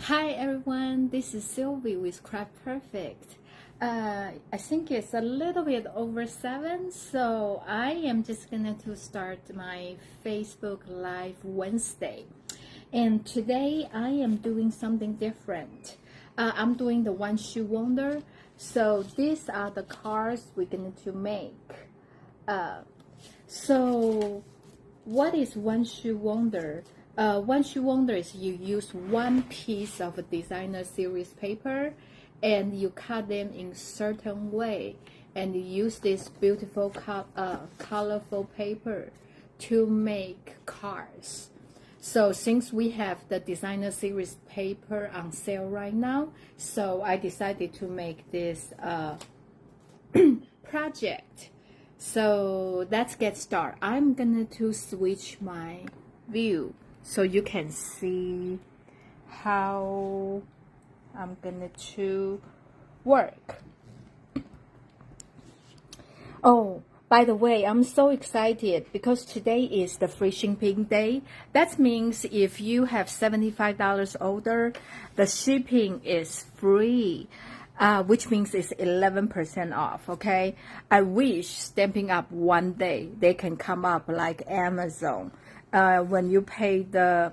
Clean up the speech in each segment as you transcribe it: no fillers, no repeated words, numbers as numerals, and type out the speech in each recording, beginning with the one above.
Hi everyone, this is Sylvie with Craft Perfect. I think it's a little bit over 7, so I am just gonna to start my Facebook Live Wednesday. And today I am doing something different. I'm doing the One Shoe Wonder. So these are the cards we're going to make. So what is One Shoe Wonder? One Shoe Wonder is you use one piece of a designer series paper and you cut them in certain way and you use this beautiful colorful paper to make cards. So since we have the designer series paper on sale right now, so I decided to make this project. So let's get started. I'm gonna to switch my view so you can see how I'm gonna to work. Oh, by the way, I'm so excited because today is the free shipping day. That means if you have $75 order, the shipping is free. Which means it's 11% off, okay? I wish Stampin' Up one day they can come up like Amazon. When you pay the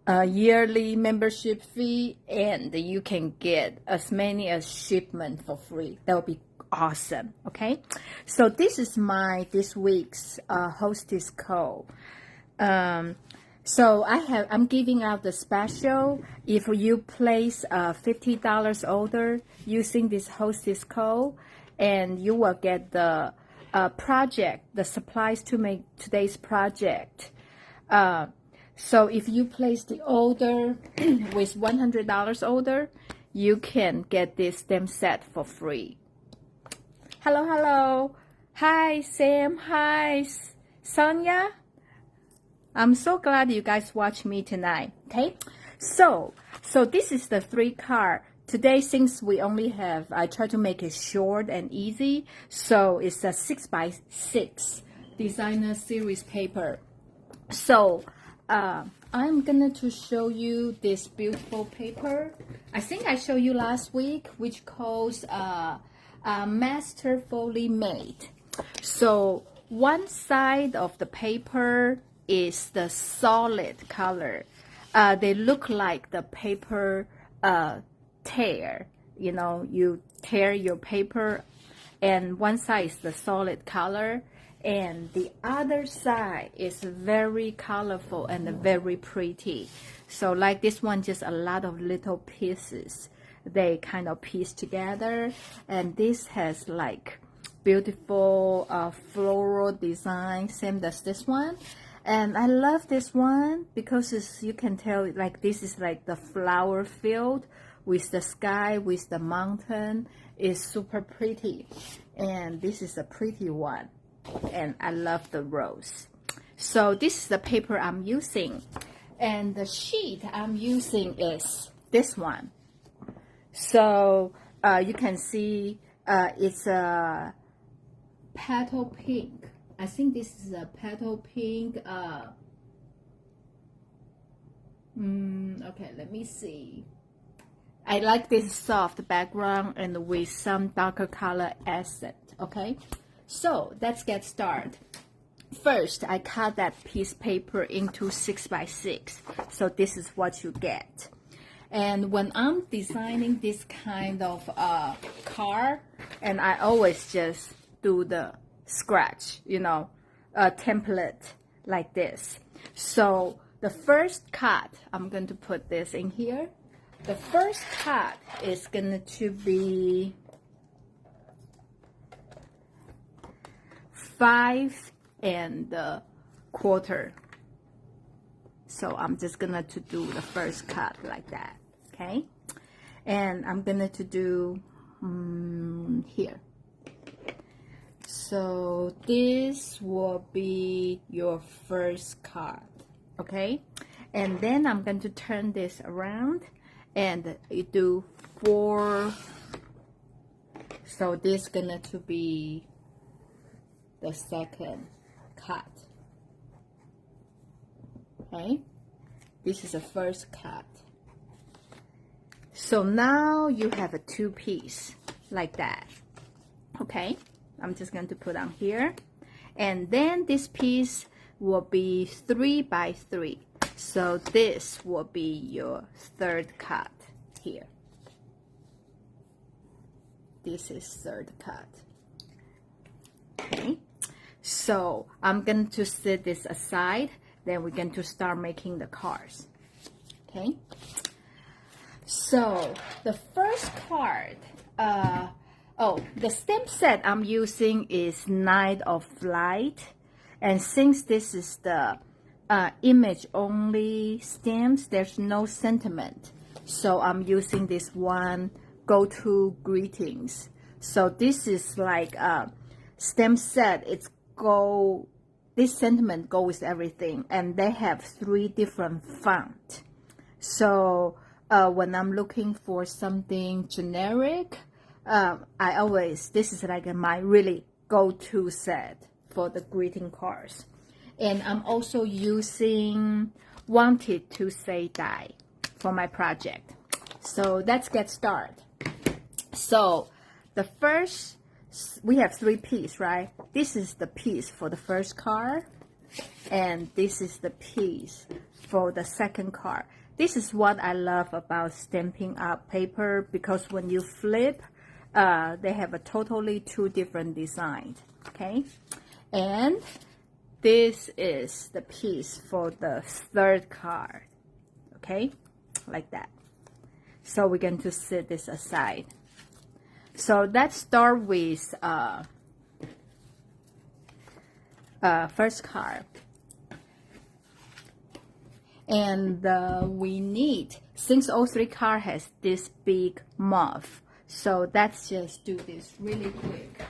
yearly membership fee and you can get as many as shipment for free. That would be awesome, okay? So this is this week's hostess code. So I'm giving out the special. If you place a $50 order using this hostess code, and you will get the project, the supplies to make today's project. So if you place the order with $100 order, you can get this stamp set for free. Hello, hello. Hi, Sam. Hi, Sonia. I'm so glad you guys watch me tonight. Okay, so this is the 3 card today. Since we only have, I try to make it short and easy. So it's a 6x6 designer series paper. So I'm gonna to show you this beautiful paper. I think I showed you last week, which calls Masterfully Made. So one side of the paper is the solid color. They look like the paper tear. You know, you tear your paper, and one side is the solid color, and the other side is very colorful and very pretty. So like this one, just a lot of little pieces. They kind of piece together, and this has like beautiful floral design, same as this one. And I love this one because you can tell like this is like the flower field with the sky, with the mountain. Is super pretty, and this is a pretty one, and I love the rose. So this is the paper I'm using, and the sheet I'm using is this one. So you can see it's a petal pink. I think this is a petal pink. Okay, let me see. I like this soft background and with some darker color accent. Okay, so let's get started. First, I cut that piece of paper into 6x6. So this is what you get. And when I'm designing this kind of card, and I always just do the scratch, you know, template like this. So the first cut, I'm going to put this in here. The first cut is going to be 5 1/4. So I'm just going to do the first cut like that, okay? And I'm going to do here. So this will be your first card, okay? And then I'm going to turn this around and you do 4. So this is gonna to be the second cut. Okay, this is the first cut. So now you have a 2-piece like that. Okay, I'm just going to put on here, and then this piece will be 3 by 3. So this will be your third cut here. This is third cut. Okay, so I'm going to set this aside. Then we're going to start making the cards. Okay, so the first card, the stamp set I'm using is Night of Light, and since this is the image only stamps, there's no sentiment, so I'm using this one, Go To Greetings. So this is like a stamp set. This sentiment goes with everything, and they have 3 different fonts. So when I'm looking for something generic, this is like my really go-to set for the greeting cards. And I'm also using Wanted to Say Die for my project. So let's get started. So the first, we have 3 pieces, right? This is the piece for the first card, and this is the piece for the second card. This is what I love about Stampin' Up paper, because when you flip, they have a totally 2 different designs. Okay, and this is the piece for the third card. Okay, like that. So we're going to set this aside. So let's start with first card. And we need, since all 3 cards has this big muff, so let's just do this really quick.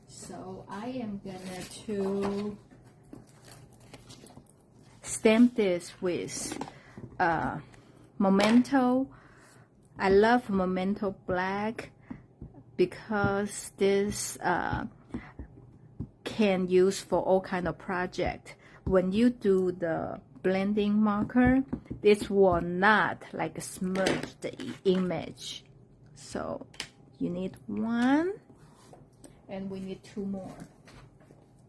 So I am gonna to stamp this with Memento. I love Memento Black because this can use for all kind of project. When you do the blending marker, this will not like smudge the image. So you need 1, and we need 2 more.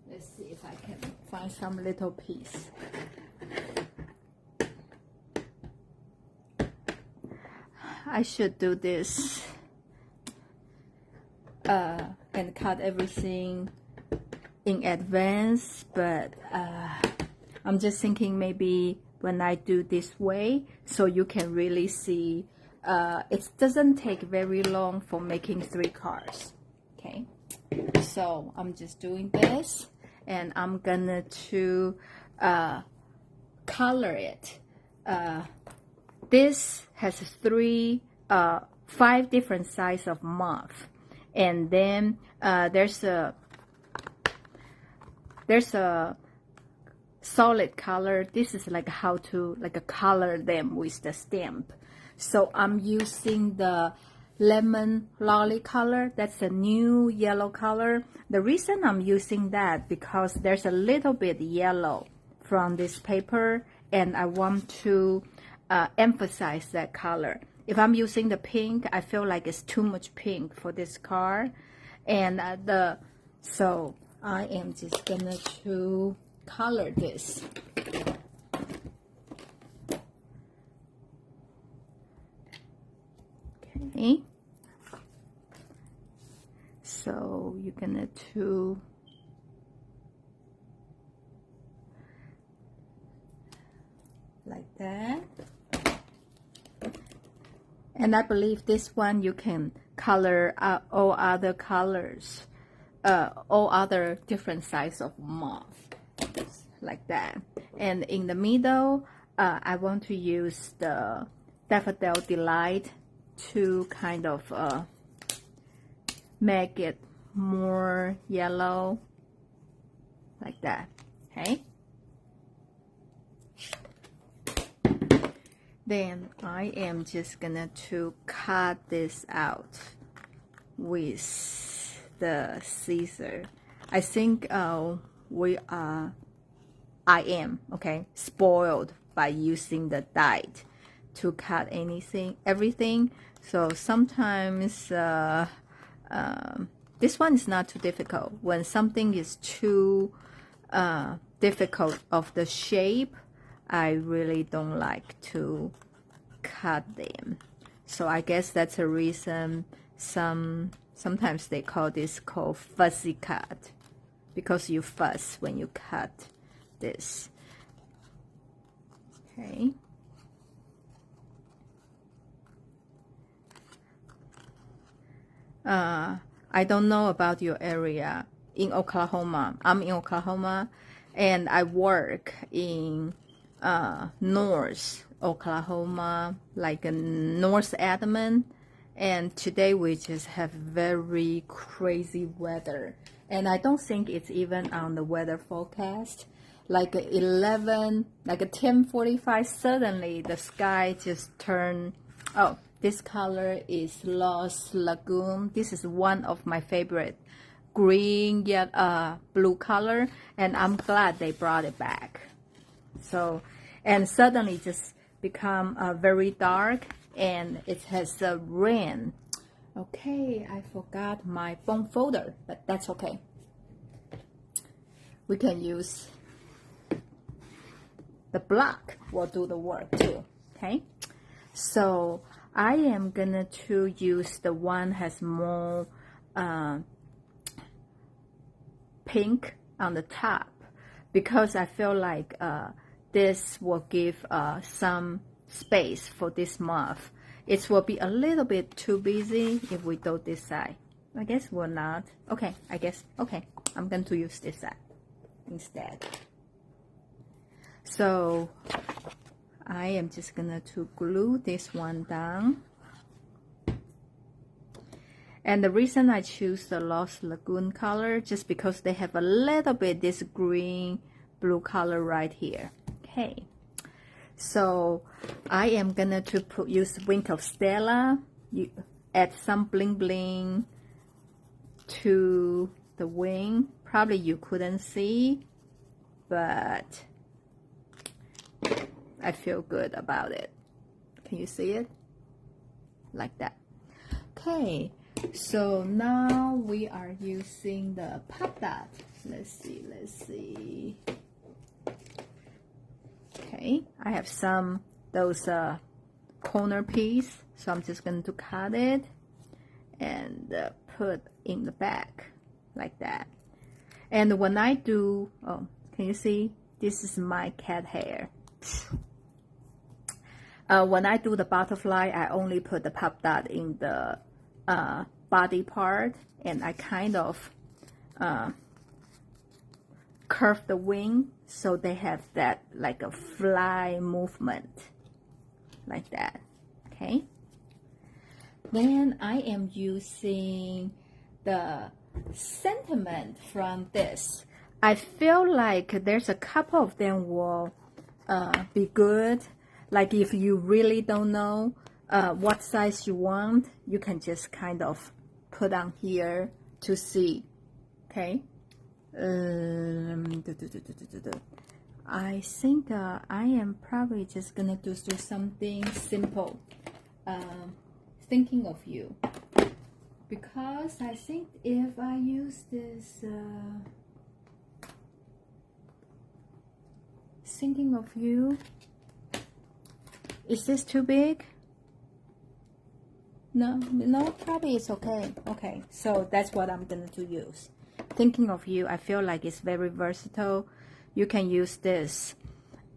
Let's see if I can find some little piece. I should do this and cut everything in advance, but I'm just thinking maybe when I do this way, so you can really see, it doesn't take very long for making 3 cards. Okay, so I'm just doing this, and I'm gonna to color it. This has 5 different sizes of muff, and then there's a solid color. This is like how to color them with the stamp. So I'm using the lemon lolly color. That's a new yellow color. The reason I'm using that because there's a little bit yellow from this paper, and I want to emphasize that color. If I'm using the pink, I feel like it's too much pink for this card, and so I am just gonna to color this. Okay, so you're gonna to like that. And I believe this one you can color all other colors, all other different size of muff, like that. And in the middle, I want to use the Daffodil Delight to kind of make it more yellow, like that. Okay. Then I am just gonna to cut this out with the scissor. I think I am spoiled by using the die. to cut everything. So sometimes this one is not too difficult. When something is too difficult of the shape, I really don't like to cut them. So I guess that's a reason sometimes they call this fuzzy cut, because you fuzz when you cut this. Okay. I don't know about your area in Oklahoma. I'm in Oklahoma, and I work in North Oklahoma, like North Edmond. And today we just have very crazy weather, and I don't think it's even on the weather forecast. Like 10:45, suddenly the sky just turned. Oh, this color is Lost Lagoon. This is one of my favorite green yet blue color, and I'm glad they brought it back. So, and suddenly just become very dark, and it has rain. Okay, I forgot my bone folder, but that's okay. We can use the block, will do the work too. Okay, so I am gonna to use the one has more pink on the top, because I feel like this will give some space for this muff. It will be a little bit too busy if we do this side. I guess we're not. Okay, okay, I'm going to use this side instead. So I am just gonna to glue this one down. And the reason I choose the Lost Lagoon color, just because they have a little bit this green blue color right here. Okay, so I am gonna to use Wink of Stella. You add some bling bling to the wing. Probably you couldn't see, but I feel good about it. Can you see it? Like that. Okay, so now we are using the pop dot. Let's see. Okay, I have those corner piece, so I'm just going to cut it and put in the back like that. And when I do, oh, can you see? This is my cat hair. When I do the butterfly, I only put the pop dot in the body part, and I kind of curve the wing so they have that like a fly movement like that. Okay, then I am using the sentiment from this. I feel like there's a couple of them will be good. Like if you really don't know what size you want, you can just kind of put on here to see. Okay, I think I am probably just gonna do something simple. Thinking of you, because I think if I use this thinking of you, is this too big? No, probably it's okay. Okay, so that's what I'm going to use. Thinking of you, I feel like it's very versatile. You can use this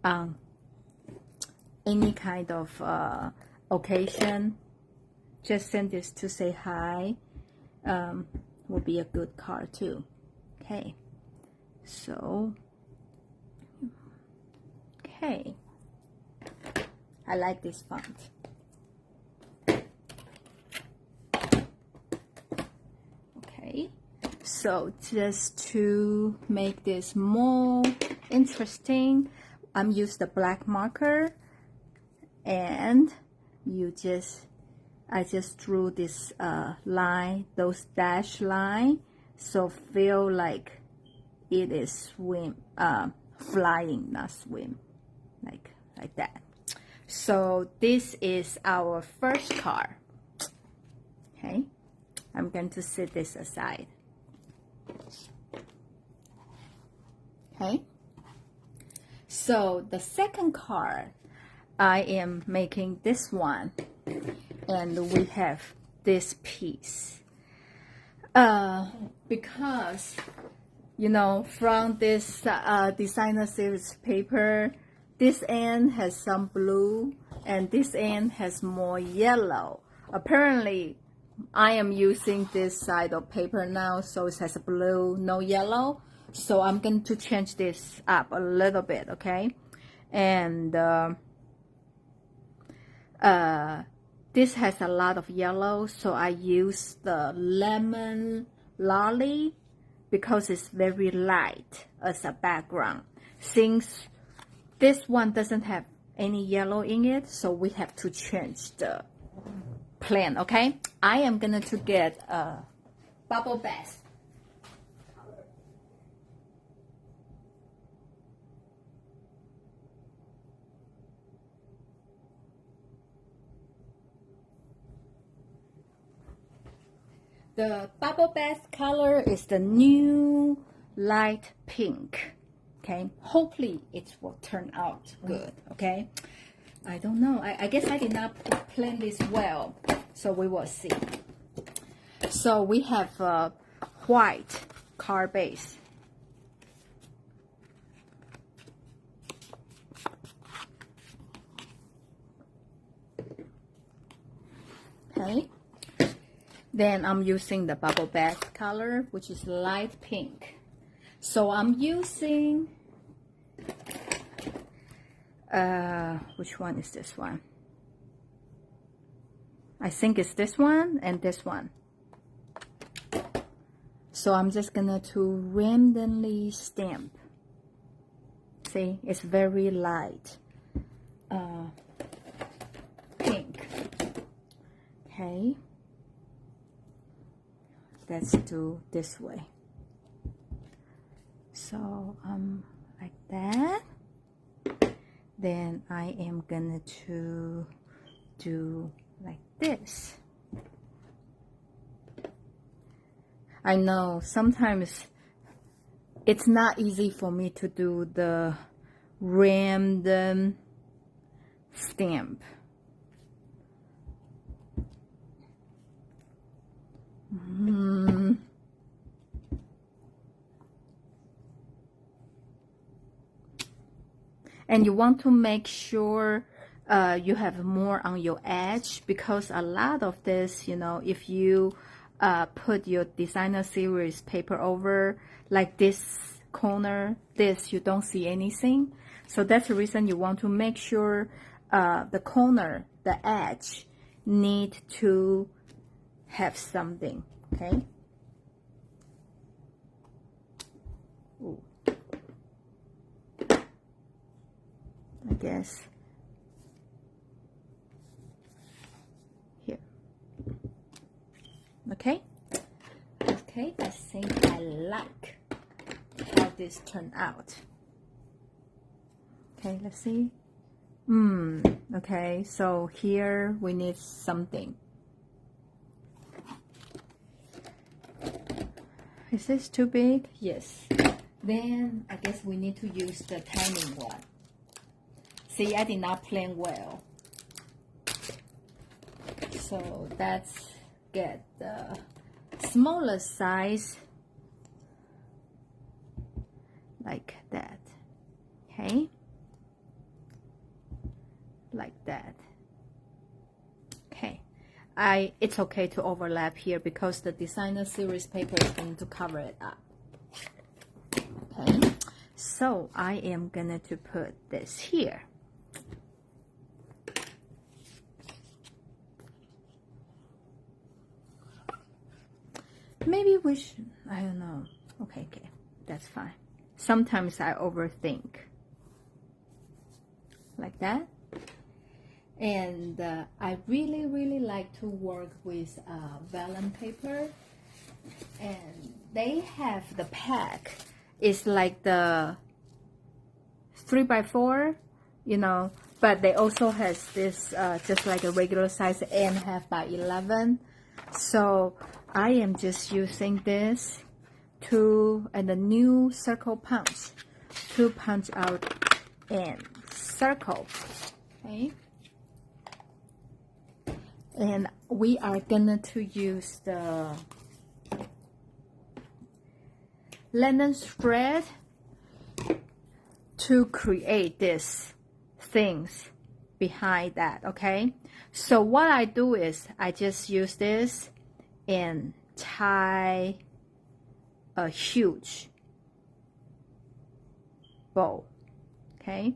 on any kind of occasion. Just send this to say hi. Will be a good card too. Okay, so okay, I like this font. Okay, so just to make this more interesting, I'm using the black marker, and I just drew this line, those dash line, so feel like it is flying, not swim, like that. So this is our first card. Okay, I'm going to set this aside. Okay, so the second card, I am making this one, and we have this piece. Because, you know, from this designer series paper, this end has some blue and this end has more yellow. Apparently, I am using this side of paper now, so it has blue, no yellow. So I'm going to change this up a little bit, okay? And this has a lot of yellow, so I use the lemon lolly because it's very light as a background. Since this one doesn't have any yellow in it, so we have to change the plan, okay? I am going to get a bubble bath. The bubble bath color is the new light pink. Okay, hopefully it will turn out good. Okay, I don't know. I guess I did not plan this well, so we will see. So we have a white card base. Okay. Then I'm using the bubble bath color, which is light pink. So I'm using, which one is this one? I think it's this one and this one. So I'm just gonna to randomly stamp. See, it's very light pink. Okay. Let's do this way. So like that. Then I am gonna to do like this. I know sometimes it's not easy for me to do the random stamp. And you want to make sure you have more on your edge, because a lot of this, you know, if you put your designer series paper over like this corner, you don't see anything. So that's the reason you want to make sure the corner, the edge, need to have something. Okay. Ooh. I guess here. Okay. Okay, I think I like how this turned out. Okay, let's see. Okay, so here we need something. Is this too big? Yes. Then I guess we need to use the tiny one. See, I did not plan well. So let's get the smaller size, like that. Okay? Like that. Okay. It's okay to overlap here because the designer series paper is going to cover it up. Okay. So I am gonna to put this here. Maybe we should, I don't know. Okay, that's fine. Sometimes I overthink. Like that. And I really like to work with vellum paper. And they have the pack. It's like the 3x4 you know, but they also has this just like a regular size 8.5 by 11. So I am just using this and the new circle punch to punch out and circle. Okay, and we are gonna to use the linen thread to create these things behind that. Okay, so what I do is I just use this and tie a huge bow, okay,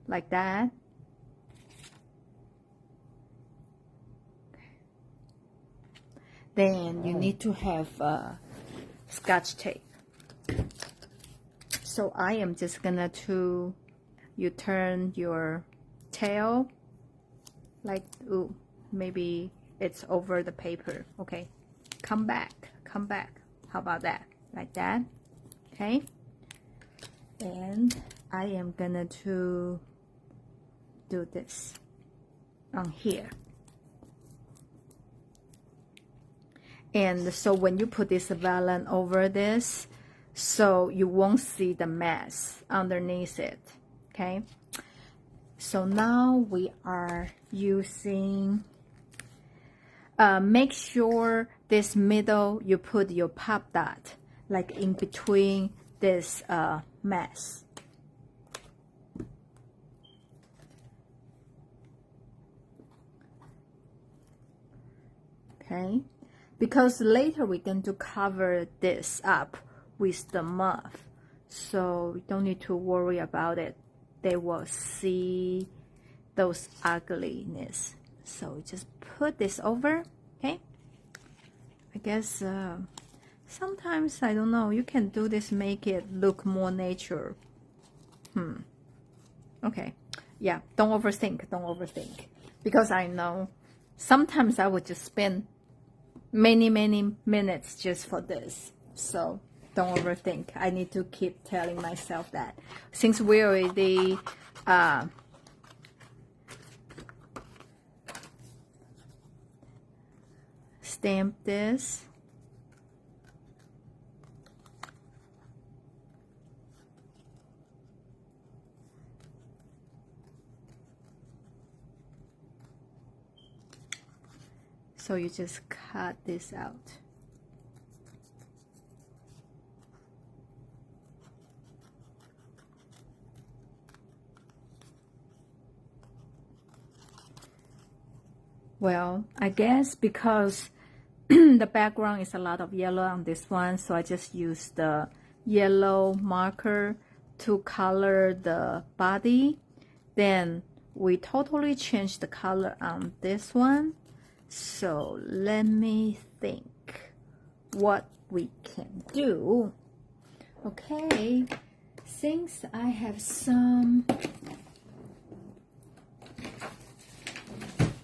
like that. Then you need to have Scotch tape. So I am just gonna you turn your tail like, ooh, maybe it's over the paper. Okay, come back. How about that? Like that. Okay, and I am gonna do this on here. And so when you put this vellum over this, so you won't see the mess underneath it. Okay, so now we are using, make sure this middle you put your pop dot like in between this mess. Okay, because later we're going to cover this up with the muff, so we don't need to worry about it. They will see those ugliness. So we just put this over. Okay, I guess sometimes, I don't know, you can do this, make it look more natural. Okay, yeah, don't overthink, because I know sometimes I would just spend many minutes just for this. So don't overthink. I need to keep telling myself that. Since we already stamped this, so you just cut this out. Well, I guess because the background is a lot of yellow on this one, so I just used the yellow marker to color the body. Then we totally changed the color on this one. So let me think what we can do. Okay, since I have some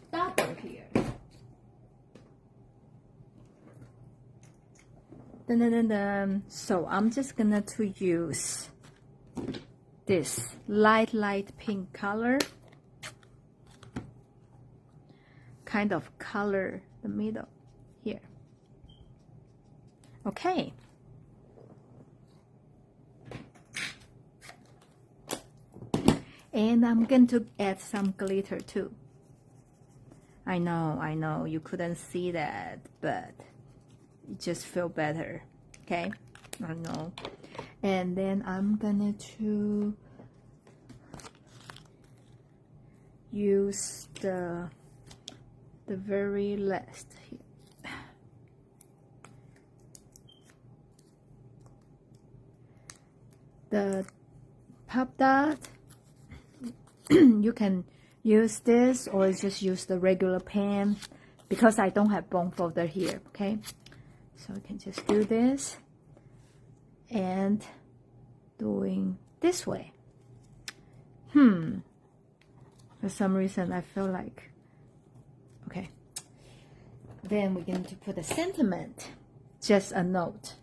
stopper here, so I'm just gonna use this light pink color, kind of color the middle here. Okay, and I'm going to add some glitter too. I know you couldn't see that, but it just feel better. Okay, I know. And then I'm gonna use the very last here. The pop dot, you can use this or just use the regular pen, because I don't have bone folder here. Okay, so I can just do this and doing this way. For some reason I feel like, okay, then we're going to put a sentiment, just a note.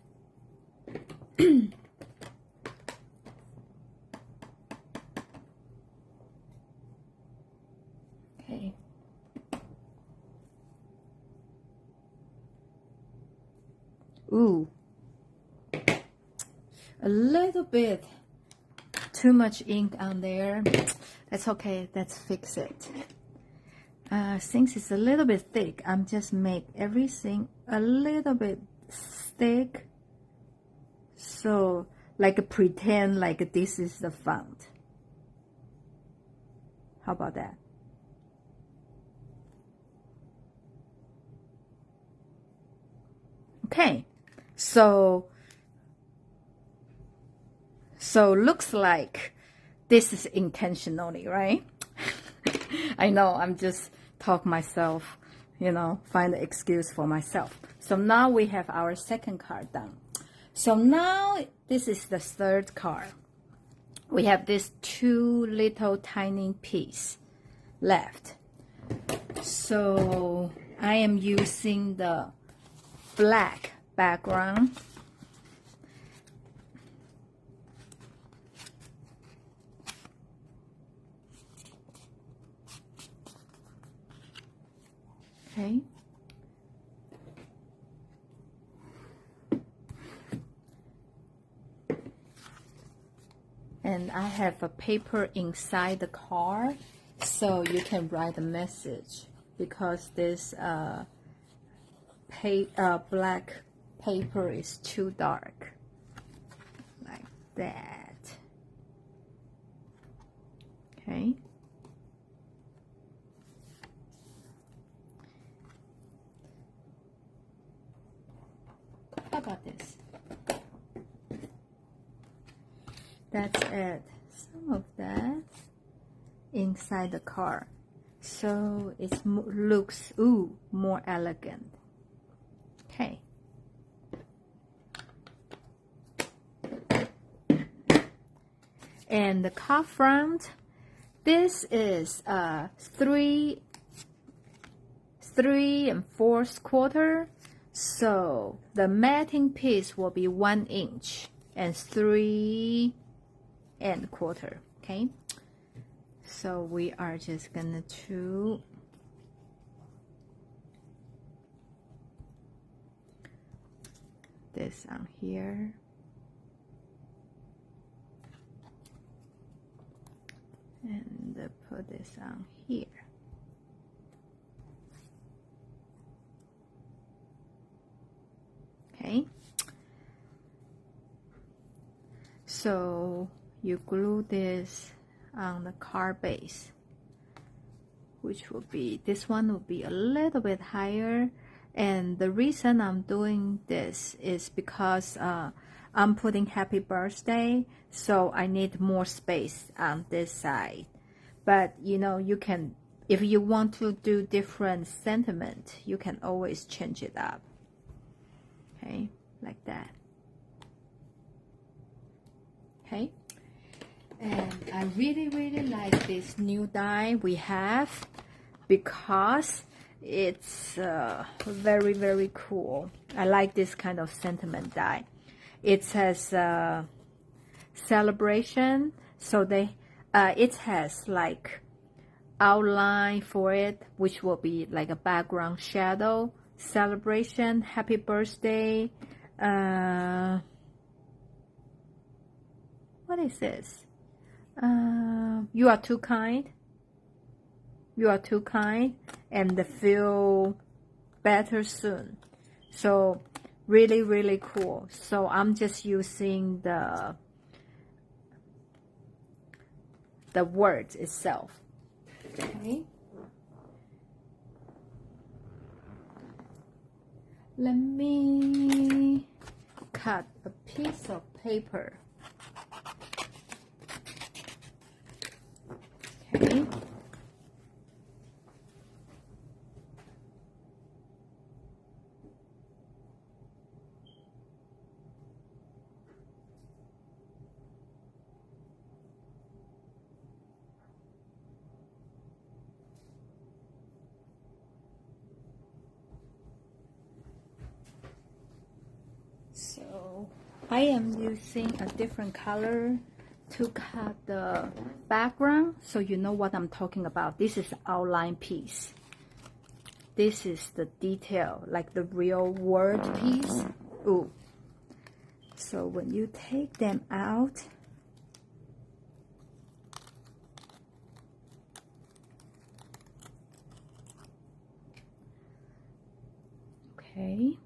Ooh, a little bit too much ink on there. That's okay, let's fix it. Since it's a little bit thick, I'm just make everything a little bit thick. So like pretend like this is the font. How about that? Okay, so looks like this is intentionally, right? I know, I'm just talk myself, you know, find the excuse for myself. So now we have our second card done. So now this is the third card. We have this two little tiny piece left. So I am using the black background. Okay. And I have a paper inside the card, so you can write a message, because this black paper is too dark, like that. Okay. How about this? Let's add some of that inside the card, so it looks more elegant. Okay. And the card front, this is 3 3/4, so the matting piece will be 1 inch and 3/4. Okay, so we are just gonna do this on here. And put this on here. Okay. So you glue this on the card base, which will be, this one will be a little bit higher. And the reason I'm doing this is because I'm putting happy birthday, so I need more space on this side. But you know, you can, if you want to do different sentiment, you can always change it up. Okay, like that. Okay, and I really like this new die we have, because it's very cool. I like this kind of sentiment die. It says celebration, so it has like outline for it, which will be like a background shadow. Celebration, happy birthday. What is this? You are too kind. You are too kind, and feel better soon. So really cool. So I'm just using the words itself. Okay. Let me cut a piece of paper. Okay. So I am using a different color to cut the background, so you know what I'm talking about. This is the outline piece. This is the detail, like the real word piece. Ooh. So when you take them out, okay.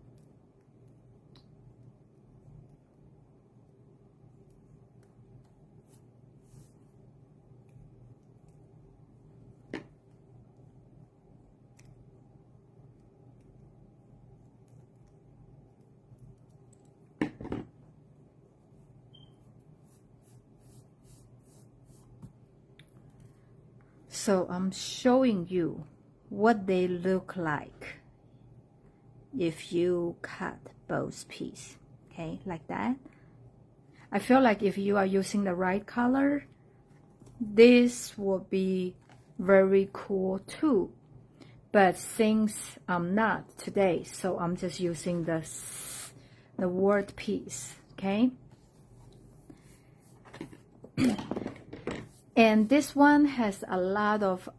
So I'm showing you what they look like if you cut both pieces, okay, like that. I feel like if you are using the right color, this will be very cool too. But since I'm not today, so I'm just using the word piece, okay? And this one has a lot of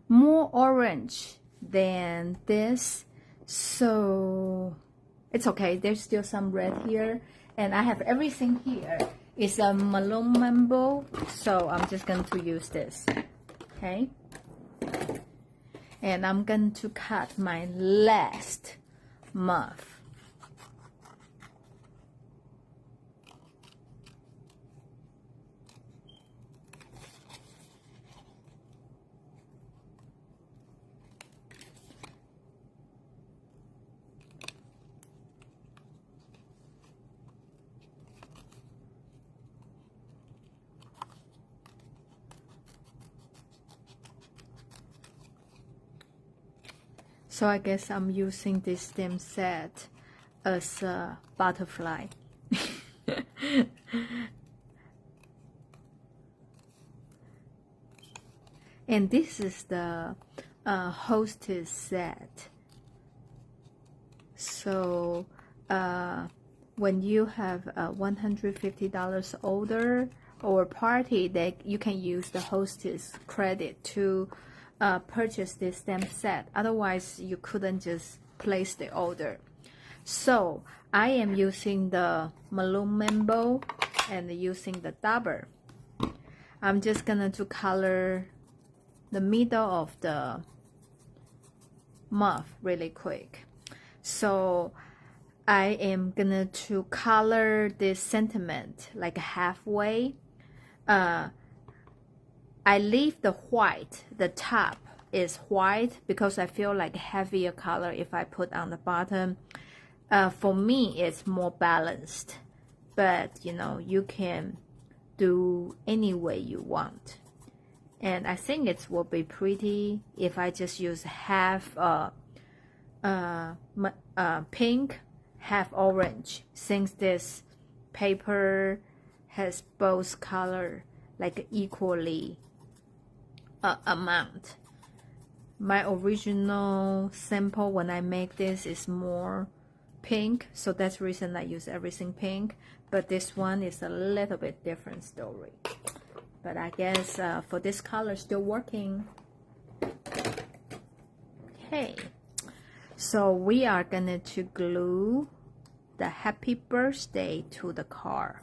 more orange than this, so it's okay. There's still some red here, and I have everything here. It's a Maroon Mambo, so I'm just going to use this, okay? And I'm going to cut my last muff. So I guess I'm using this stem set as a butterfly. And this is the hostess set. So when you have $150 order or party, that you can use the hostess credit to purchase this stamp set. Otherwise, you couldn't just place the order. So I am using the Maroon Mambo and using the Dabber. I'm just gonna to color the middle of the muff really quick. So I am gonna to color this sentiment like halfway. I leave the white, the top is white because I feel like heavier color if I put on the bottom. For me, it's more balanced, but you know, you can do any way you want. And I think it will be pretty if I just use half pink, half orange, since this paper has both color like equally amount. My original sample when I make this is more pink, so that's the reason I use everything pink, but this one is a little bit different story. But I guess for this color still working. Okay, so we are gonna to glue the happy birthday to the car.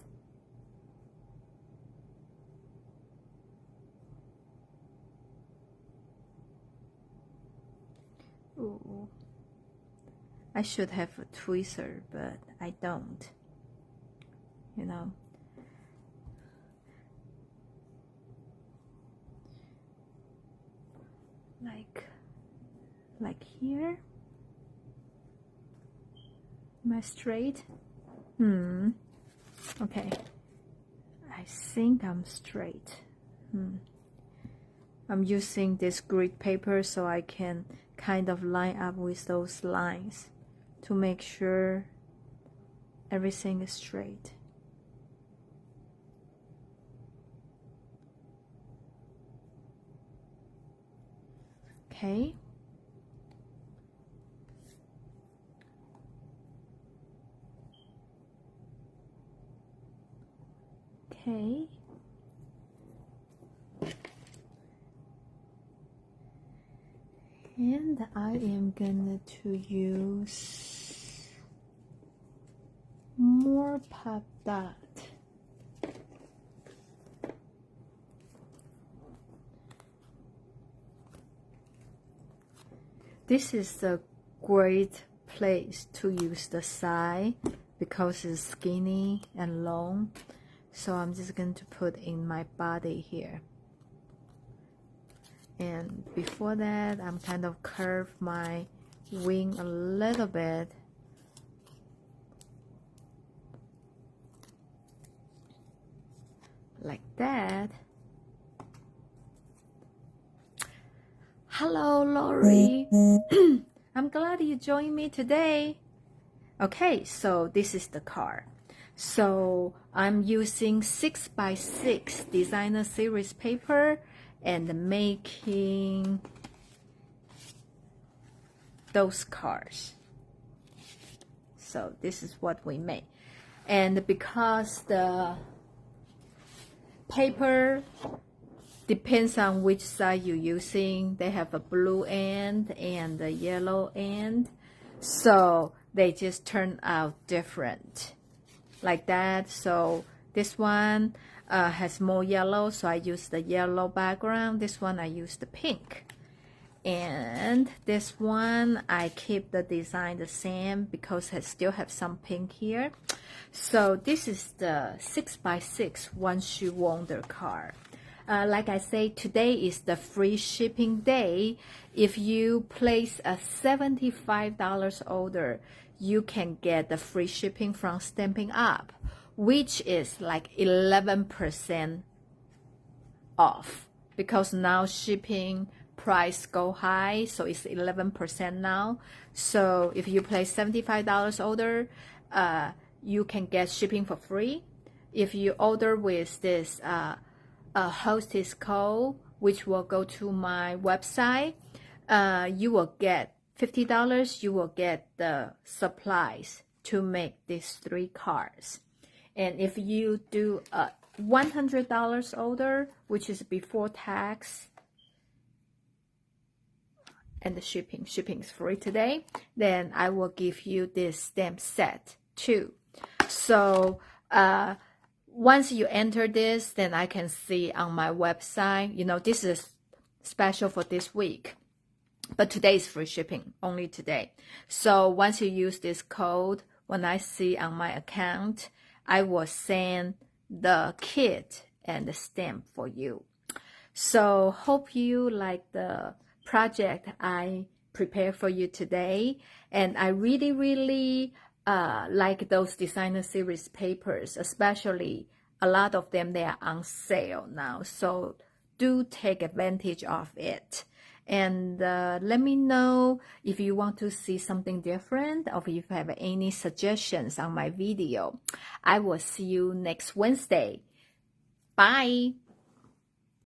Ooh. I should have a tweezer, but I don't. You know. Like here. Am I straight? Okay. I think I'm straight. I'm using this Greek paper so I can kind of line up with those lines to make sure everything is straight. Okay. Okay. And I am gonna to use more pop dot. This is a great place to use the side because it's skinny and long. So I'm just going to put in my body here. And before that, I'm kind of curve my wing a little bit. Like that. Hello, Lori. I'm glad you joined me today. Okay, so this is the card. So I'm using 6x6 designer series paper and making those cards. So this is what we made. And because the paper depends on which side you're using, they have a blue end and a yellow end. So they just turn out different like that. So this one has more yellow, so I use the yellow background. This one I use the pink. And this one I keep the design the same because I still have some pink here. So this is the 6x6 Once You Wonder card. Like I say, today is the free shipping day. If you place a $75 order, you can get the free shipping from Stampin' Up, which is like 11% off because now shipping price go high, so it's 11% now. So if you place $75 order, you can get shipping for free. If you order with this hostess code, which will go to my website, you will get $50. You will get the supplies to make these 3 cards. And if you do a $100 order, which is before tax and the shipping is free today, then I will give you this stamp set too. So once you enter this, then I can see on my website, you know, this is special for this week, but today is free shipping, only today. So once you use this code, when I see on my account, I will send the kit and the stamp for you. So hope you like the project I prepared for you today. And I really like those designer series papers, especially a lot of them, they are on sale now. So do take advantage of it. And let me know if you want to see something different or if you have any suggestions on my video. I will see you next Wednesday. Bye.